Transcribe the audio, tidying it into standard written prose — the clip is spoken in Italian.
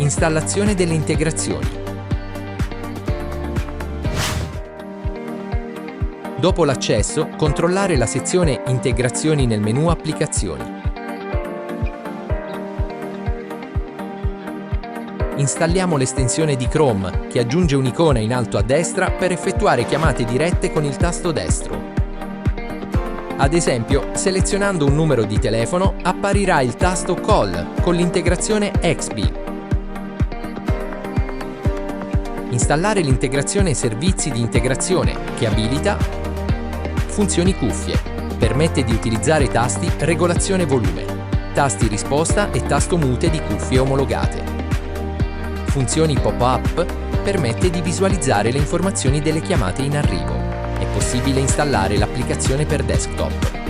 Installazione delle integrazioni. Dopo l'accesso, controllare la sezione Integrazioni nel menu Applicazioni. Installiamo l'estensione di Chrome, che aggiunge un'icona in alto a destra per effettuare chiamate dirette con il tasto destro. Ad esempio, selezionando un numero di telefono, apparirà il tasto Call con l'integrazione XB. Installare l'integrazione Servizi di Integrazione, che abilita funzioni cuffie. Permette di utilizzare tasti regolazione volume, tasti risposta e tasto mute di cuffie omologate. Funzioni pop-up. Permette di visualizzare le informazioni delle chiamate in arrivo. È possibile installare l'applicazione per desktop.